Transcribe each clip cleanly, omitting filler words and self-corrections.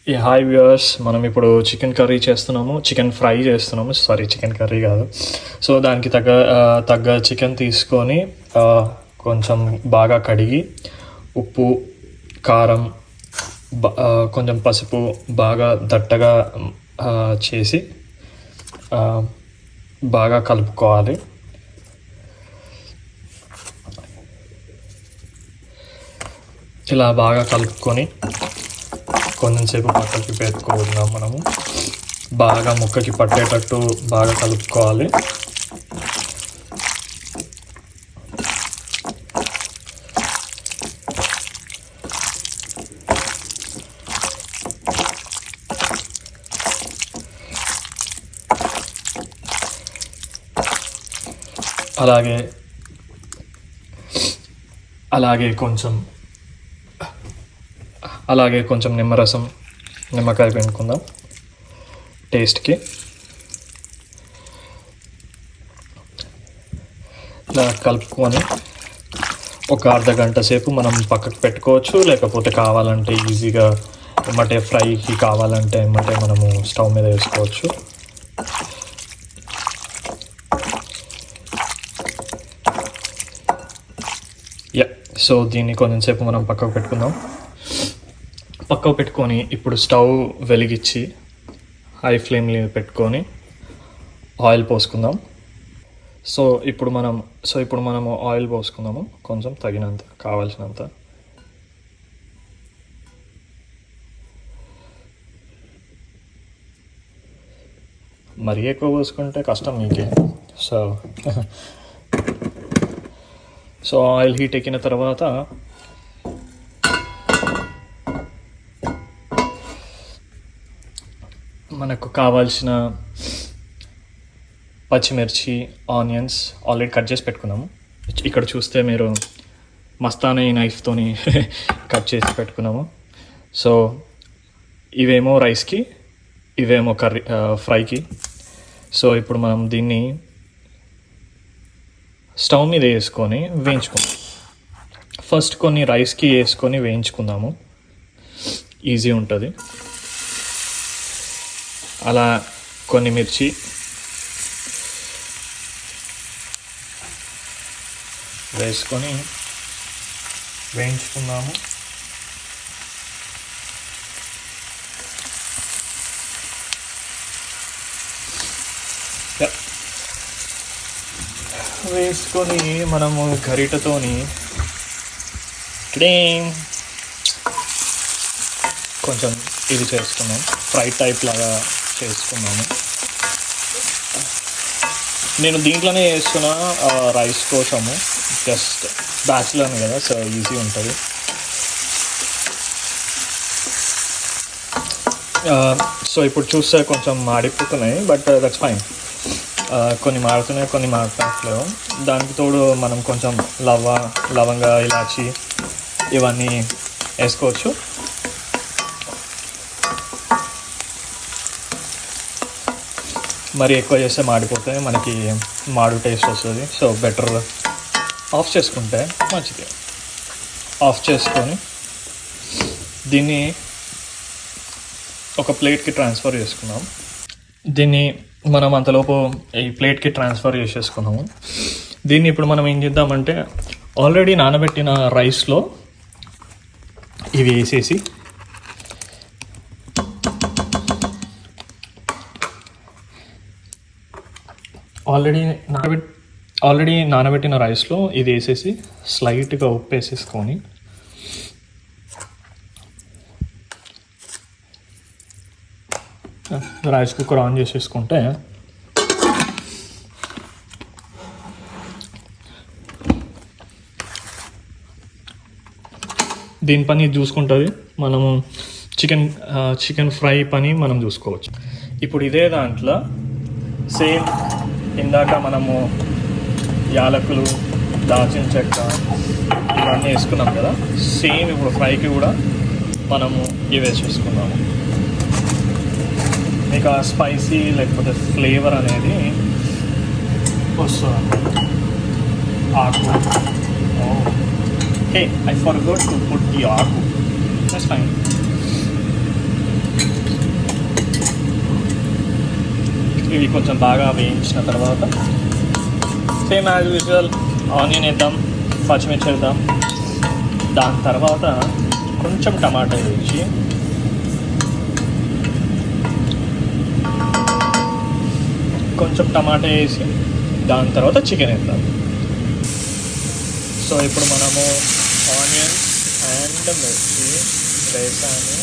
ఈ hi viewers, మనం ఇప్పుడు చికెన్ కర్రీ చేస్తున్నాము. చికెన్ ఫ్రై చేస్తున్నాము. సారీ, చికెన్ కర్రీ కాదు. సో దానికి తగ్గ చికెన్ తీసుకొని కొంచెం బాగా కడిగి ఉప్పు, కారం, కొంచెం పసుపు బాగా దట్టగా చేసి బాగా కలుపుకోవాలి. ఇలా బాగా కలుపుకొని కొంచెంసేపు పక్కకి పెట్టుకుందాం. మనము బాగా ముక్కకి పట్టేటట్టు బాగా కలుపుకోవాలి. అలాగే కొంచెం నిమ్మకాయ పిండుకుందాం టేస్ట్కి. ఇలా కలుపుకొని ఒక అర్ధ గంట సేపు మనం పక్కకు పెట్టుకోవచ్చు. లేకపోతే కావాలంటే ఈజీగా ఎమ్మటే ఫ్రైకి కావాలంటే ఎమ్మటే మనము స్టవ్ మీద వేసుకోవచ్చు. సో దీన్ని కొంచెంసేపు మనం పక్కకు పెట్టుకొని ఇప్పుడు స్టవ్ వెలిగించి హై ఫ్లేమ్లో పెట్టుకొని ఆయిల్ పోసుకుందాం. సో ఇప్పుడు మనము ఆయిల్ పోసుకుందాము, కొంచెం తగినంత, కావాల్సినంత. మరీ ఎక్కువ పోసుకుంటే కష్టం మీకే. సో ఆయిల్ హీట్ ఎక్కిన తర్వాత మనకు కావాల్సిన పచ్చిమిర్చి, ఆనియన్స్ ఆల్రెడీ కట్ చేసి పెట్టుకున్నాము. ఇక్కడ చూస్తే మీరు మస్తానే నైఫ్తోని కట్ చేసి పెట్టుకున్నాము. సో ఇవేమో రైస్కి, ఇవేమో ఫ్రైకి. సో ఇప్పుడు మనం దీన్ని స్టవ్ మీద వేసుకొని వేయించుకుందాం. ఫస్ట్ కొన్ని రైస్కి వేసుకొని వేయించుకుందాము, ఈజీ ఉంటుంది. అలా కొన్ని మిర్చి, వేసుకొని వేయించుకుందాము. వేసుకొని మనము గరిటతోని కొంచెం ఇది చేసుకున్నాం, ఫ్రై టైప్ లాగా చేసుకున్నాము. నేను దీంట్లోనే చేస్తున్నా రైస్ కోసము, జస్ట్ బ్యాచిలర్ కదా, సో ఈజీ ఉంటుంది. సో ఇప్పుడు చూస్తే కొంచెం మాడిపోతున్నాయి, బట్ దట్స్ ఫైన్. కొన్ని మాడుతున్నాయి, కొన్ని మాడట్లేవు. దానికి తోడు మనం కొంచెం లవంగా, ఇలాచి ఇవన్నీ వేసుకోవచ్చు. మరి ఎక్కువ చేస్తే మాడిపోతాయి, మనకి మాడు టేస్ట్ వస్తుంది. సో బెటర్ ఆఫ్ చేసుకుంటే మంచిది. ఆఫ్ చేసుకొని దీన్ని ఒక ప్లేట్కి ట్రాన్స్ఫర్ చేసుకున్నాం. దీన్ని మనం అంతలోపు ఈ ప్లేట్కి ట్రాన్స్ఫర్ చేసేసుకున్నాము. దీన్ని ఇప్పుడు మనం ఏం చేద్దామంటే, ఆల్రెడీ నానబెట్టిన రైస్లో ఇవి వేసేసి ఆల్రెడీ నానబెట్టిన రైస్లో ఇది వేసేసి స్లైట్గా ఉప్పు వేసేసుకొని రైస్ కుక్కర్ ఆన్ చేసేసుకుంటే దీని పని చూసుకుంటుంది. మనము చికెన్ ఫ్రై పని మనం చూసుకోవచ్చు. ఇప్పుడు ఇదే దాంట్లో సేమ్ ఇందాక మనము యాలకులు, దాల్చిన చెక్క ఇవన్నీ వేసుకున్నాం కదా, సేమ్ ఇప్పుడు ఫ్రైకి కూడా మనము ఇవి వేసేసుకున్నాము. మీకు ఆ స్పైసీ లేకపోతే ఫ్లేవర్ అనేది వస్తుంది. ఆకు, hey I forgot to put the ఆకు, దట్స్ ఫైన్. ఇవి కొంచెం బాగా వేయించిన తర్వాత సేమ్ యాజ్ యూజువల్ ఆనియన్ వేద్దాం, పచ్చిమిర్చి వేద్దాం. దాని తర్వాత కొంచెం టమాటా వేసి దాని తర్వాత చికెన్ వేద్దాం. సో ఇప్పుడు మనము ఆనియన్ అండ్ మిర్చి వేసాము.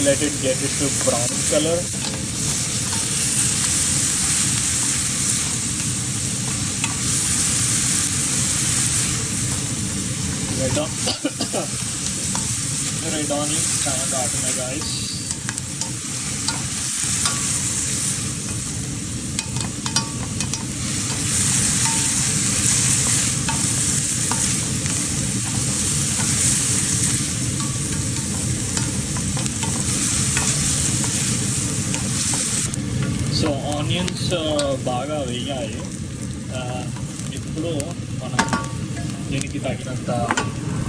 Let it get it to brown colour. Red onions చాలా కాటున్నాయి గాయస్. సో ఆనియన్స్ బాగా వేయాలి. ఇప్పుడు మనం దీనికి తగినంత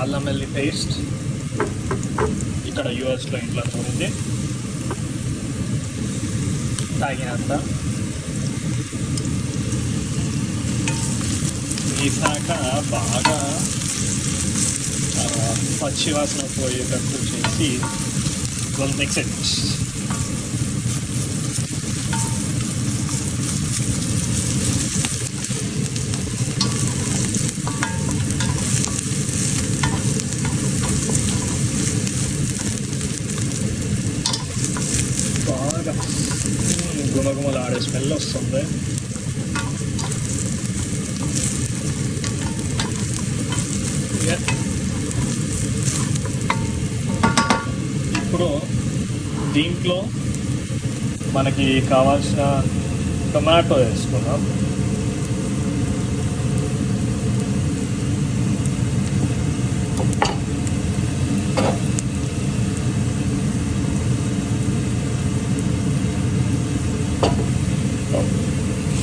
అల్లం వెల్లుల్లి పేస్ట్, ఇక్కడ యూఎస్లో ఇంట్లో చూడండి తగినంత వేసాక బాగా పచ్చివాసన పోయేటట్టు చేసి విల్ మిక్స్ ఇట్. గుమగుమలాడే స్మెల్ వస్తుంది. ఇప్పుడు దీంట్లో మనకి కావాల్సిన టొమాటో వేసుకున్నాం.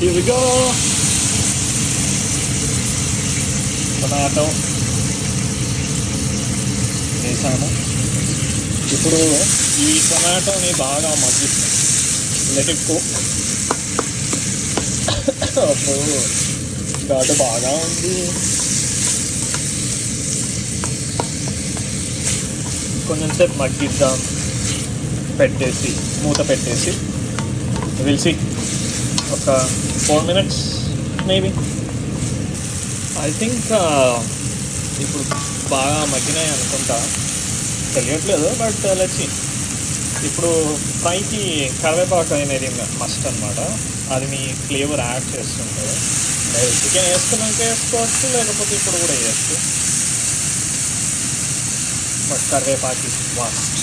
Here we go. టొమాటో వేసాము. ఇప్పుడు ఈ టొమాటోని బాగా మగ్గిస్తాం. Let it cook. అప్పుడు ఘాటు బాగా ఉంది. కొంచెం సేపు మగ్గిద్దాం పెట్టేసి, మూత పెట్టేసి. విల్ సీ ఒక 4 minutes మేబీ. ఐ థింక్ ఇప్పుడు బాగా మగ్గినాయి అనుకుంటా, తెలియట్లేదు. But let's see. ఇప్పుడు ఫ్రైకి కరివేపాకు అనేది మస్ట్ అనమాట. అది మీ ఫ్లేవర్ యాడ్ చేస్తుంటుంది. మీరు చికెన్ వేసుకున్నాక వేసుకోవచ్చు, లేకపోతే ఇప్పుడు కూడా వేయచ్చు. బట్ కరివేపాకు ఇస్ మస్ట్.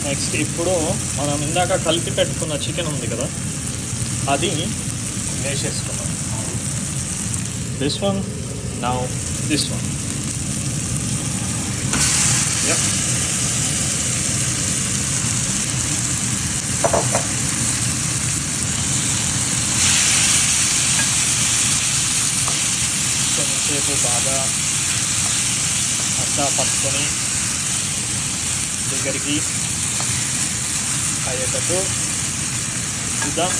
నెక్స్ట్ ఇప్పుడు మనం ఇందాక కలిపి పెట్టుకున్న చికెన్ ఉంది కదా, అది వేసేసుకున్నాం. This one, now this one. కొంచెంసేపు బాగా అంతా పట్టుకొని దగ్గరికి అయ్యేటట్టు చూద్దాం.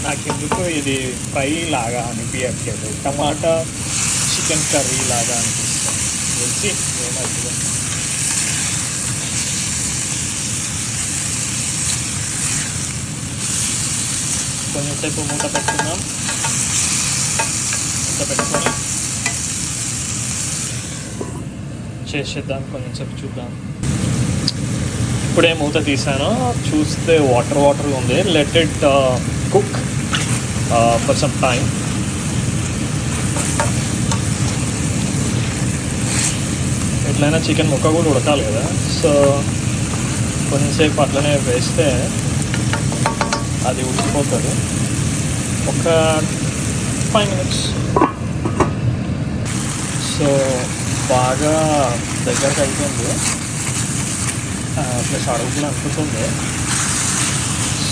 నాకెందుకు ఇది ఫ్రై లాగా అనిపించట్లేదు, టమాటా చికెన్ కర్రీ లాగా అనిపిస్తుంది. తెలిసి ఏమవుతుందో. కొంచెంసేపు మూత పెట్టుకుందాం. మూత పెట్టుకొని చేసేద్దాం. కొంచెంసేపు చూద్దాం. ఇప్పుడే మూత తీసాను, చూస్తే వాటర్ వాటర్ ఉంది. Let it cook for some time. ఎట్లయినా చికెన్ ముక్క కూడా ఉడకాలి కదా, సో కొంచెంసేపు అట్లనే వేస్తే అది ఉడికిపోతుంది. ఒక 5 minutes. సో బాగా దగ్గరకు అయిపోయింది, ప్లస్ అడుగులు అనుకుంటుంది.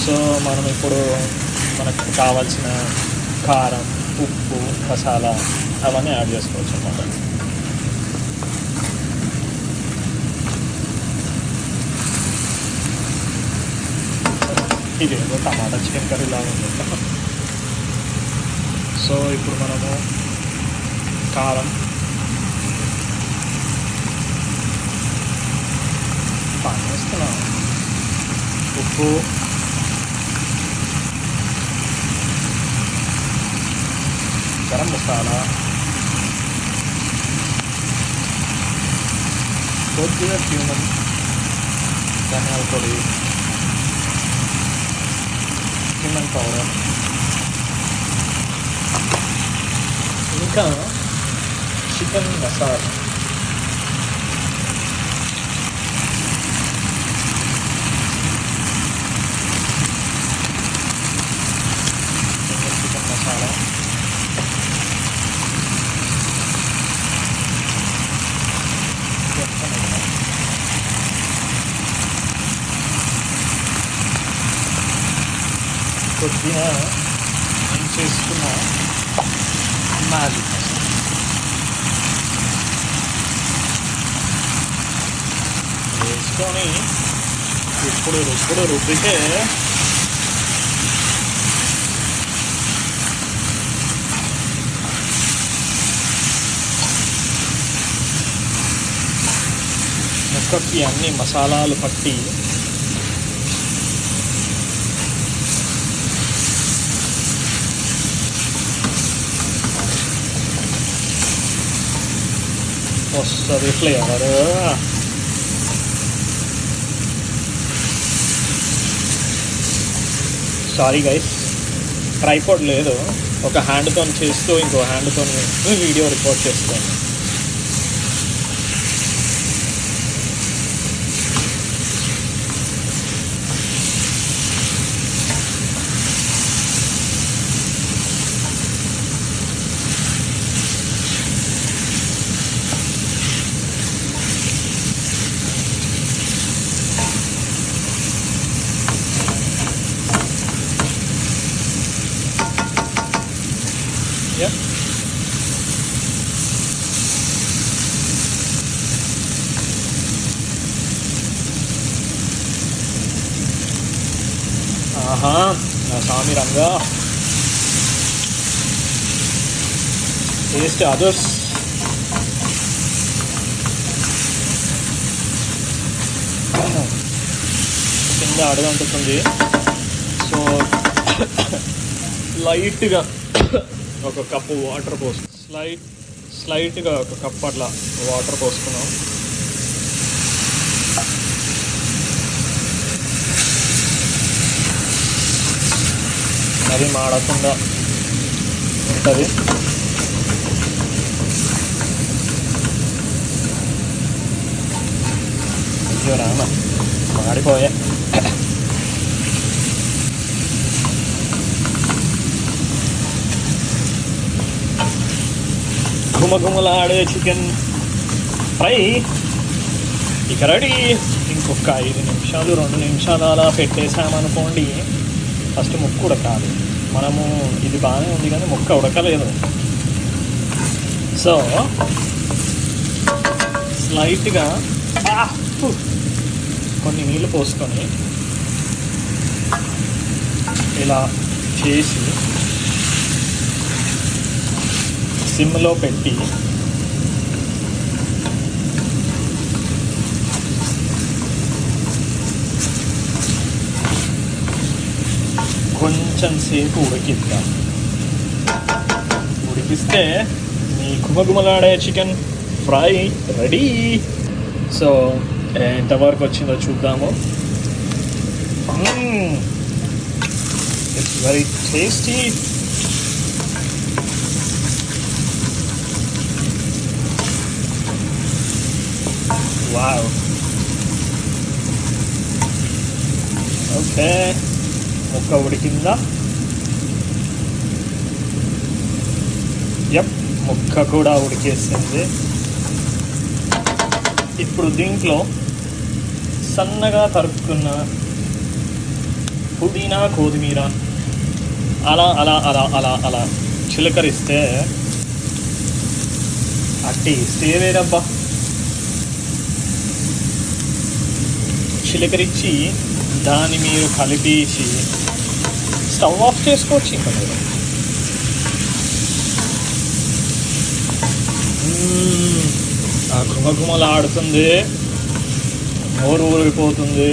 సో మనం ఇప్పుడు మనకు కావాల్సిన కారం, ఉప్పు, మసాలా అవన్నీ యాడ్ చేసుకోవచ్చు అన్నమాట. ఇదేదో టమాటా చికెన్ కర్రీ లాగా ఉంది. సో ఇప్పుడు మనము కారం, పాలు వేస్తున్నాం, ఉప్పు, గరం మసాలా, కొద్దిగా క్యూమన్, ధనియాల పొడి, క్యూమన్ పౌడర్, ఇంకా చికెన్ మసాలా. చికెన్ మసాలా కొద్దిగా చేసుకున్న మ్యాజిక్ వేసుకొని ఇప్పుడు రుబ్బితే ముక్కకి అన్ని మసాలాలు పట్టి వస్తుంది ఫ్లేవర్. సారీ గైస్, ట్రైపాడ్ లేదు, ఒక హ్యాండ్తో చేస్తూ ఇంకో హ్యాండ్తో వీడియో రికార్డ్ చేస్తాను. ఆహా, నా స్వామి రంగా, టేస్ట్ అదర్స్. కింద అడగంటుతుంది. సో లైట్గా ఒక కప్పు వాటర్ స్లైట్గా ఒక కప్ అట్లా వాటర్ పోసుకున్నాం. అది మాడకుండా ఉంటుంది. అయ్యో రామ, మాడిపోయా. గుమగుమలాడే చికెన్ ఫ్రై ఇక రెడీ. ఇంకొక 5 నిమిషాలు 2 నిమిషాలు అలా పెట్టేసామనుకోండి. ఫస్ట్ ముక్క ఉడకాలి. మనము ఇది బాగానే ఉంది కానీ ముక్క ఉడకలేదు. సో స్లైట్గా కొన్ని నీళ్ళు పోసుకొని ఇలా చేసి సిమ్లో పెట్టి కొంచెం సేపు ఉడికిద్దాం. ఉడికిస్తే మీ గుమగుమలాడే చికెన్ ఫ్రై రెడీ. సో ఎంతవరకు వచ్చిందో చూద్దాము. It's very tasty. Wow. Okay, ముక్క ఉడికిందా? యప్, ముక్క కూడా ఉడికేసింది. ఇప్పుడు దీంట్లో సన్నగా తరుక్కున్న పుదీనా, కొత్తిమీర అలా అలా అలా అలా అలా చిలకరిస్తే ఆ టేస్టే వేరబ్బా. చిలకరించి దాన్ని మీరు కలిపేసి స్టవ్ ఆఫ్ చేసుకోవచ్చు ఇంకా మీరు. ఆ గుమగుమలు ఆడుతుంది, నోరు ఊరిపోతుంది.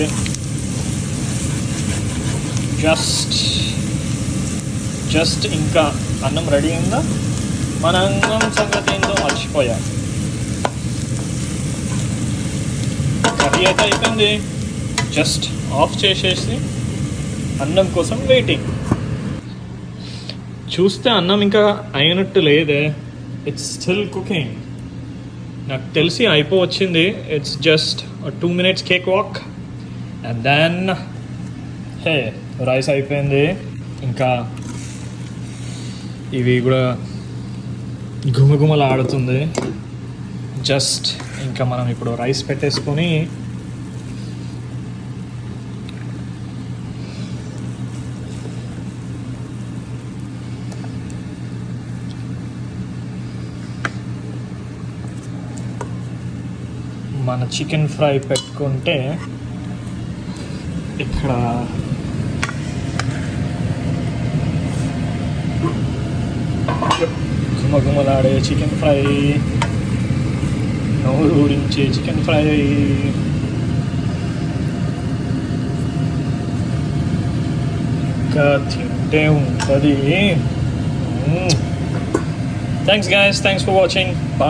జస్ట్ ఇంకా అన్నం రెడీ అయిందా? మన అన్నం సంగతి ఏందో మర్చిపోయాం. కర్రీ అయితే అయిపోయింది, జస్ట్ ఆఫ్ చేసేసి అన్నం కోసం వెయిటింగ్. చూస్తే అన్నం ఇంకా అయినట్టు లేదే, ఇట్స్ స్టిల్ కుకింగ్. నాకు తెలిసి అయిపోవచ్చింది. It's just 2 minutes cake walk and then hey rice అయిపోయింది. ఇంకా ఇవి కూడా గుమగుమలు ఆడుతుంది. జస్ట్ ఇంకా మనం ఇప్పుడు రైస్ పెట్టేసుకొని మన చికెన్ ఫ్రై పెట్టుకుంటే ఇక్కడ గుమగుమలాడే చికెన్ ఫ్రై, నోరు ఊరించే చికెన్ ఫ్రై. ఇంకా తింటే ఉంటుంది. Thanks guys, thanks for watching. Bye.